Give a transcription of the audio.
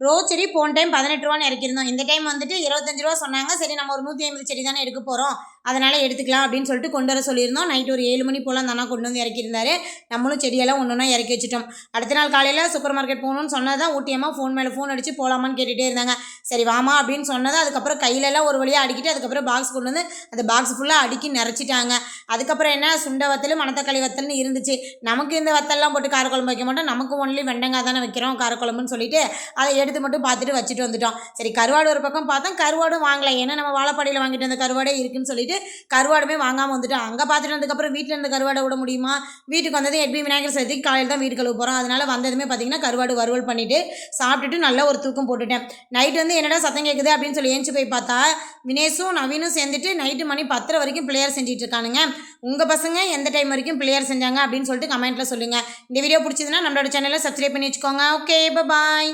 Rose செடி போன time 18 ரூபான்னு இறக்கியிருந்தோம். இந்த டைம் வந்துட்டு 25 ரூபா சொன்னாங்க. சரி நம்ம ஒரு 150 செடி தானே எடுக்க போகிறோம், அதனால் எடுத்துக்கலாம் அப்படின்னு சொல்லிட்டு கொண்டு வர சொல்லியிருந்தோம். நைட்டு ஒரு 7 மணி போல் அந்த அண்ணா கொண்டு வந்து இறக்கியிருந்தாரு. நம்மளும் செடியெல்லாம் ஒன்று ஒன்றா இறக்கி வச்சுட்டோம். அடுத்த நாள் காலையில் சூப்பர் மார்க்கெட் போகணும்னு சொன்னது தான் ஊட்டியம்மா ஃபோன் மேலே ஃபோன் அடித்து போகலாமான்னு கேட்டுகிட்டே இருந்தாங்க. சரி வாமா அப்படின்னு சொன்னது. அதுக்கப்புறம் கையிலெல்லாம் ஒரு வழியாக அடிக்கிட்டு அதுக்கப்புறம் பாக்ஸ் கொண்டு வந்து அந்த பாக்ஸ் ஃபுல்லாக அடுக்கி நிறச்சிட்டாங்க. அதுக்கப்புறம் என்ன சுண்டை வத்தல் மணத்தக்காளி வத்தல்னு இருந்துச்சு. நமக்கு இந்த வத்தல்லாம் போட்டு காரக்குழம்பு வைக்க மாட்டோம், நமக்கு ஒன்லி வெண்டைங்காய் தானே வைக்கிறோம் காரக்குழம்புன்னு சொல்லிட்டு அதை எடுத்து மட்டும் பார்த்துட்டு வச்சுட்டு வந்துட்டோம். சரி கருவாடு ஒரு பக்கம் பார்த்தோம், கருவாடும் வாங்கலை. ஏன்னா நம்ம வாழைப்பாடியில் வாங்கிட்டு வந்த கருவாடே இருக்குன்னு சொல்லிட்டு கருவாடுமே வாங்காமல் வந்துட்டோம். அங்கே பார்த்துட்டு வந்ததுக்கப்புறம் வீட்டில் இருந்த கருவாடை விட முடியுமா? வீட்டுக்கு வந்தது எப்படி விநாயகர் சதுர்த்திக்கு காலையில் தான் வீட்டு கழுவ போகிறோம். அதனால் வந்ததுமே பார்த்திங்கன்னா கருவாடு வறுவல் பண்ணிவிட்டு சாப்பிட்டுட்டு நல்ல ஒரு தூக்கம் போட்டுட்டேன். நைட்டு வந்து என்னடா சத்தம் கேட்குது அப்படின்னு சொல்லி ஏஞ்சி போய் பார்த்தா வினேஷும் நவீனும் சேர்ந்துட்டு நைட்டு மணி 10 வரைக்கும் பிள்ளையார் செஞ்சுட்டு இருக்கானுங்க. உங்கள் பசங்க எந்த டைம் வரைக்கும் பிள்ளையார் செஞ்சாங்க அப்படின்னு சொல்லிட்டு கமெண்ட்டில் சொல்லுங்கள். இந்த வீடியோ பிடிச்சதுன்னா நம்மளோட சேனலை சப்ஸ்கிரைப் பண்ணி வச்சுக்கோங்க. ஓகே, பாய்.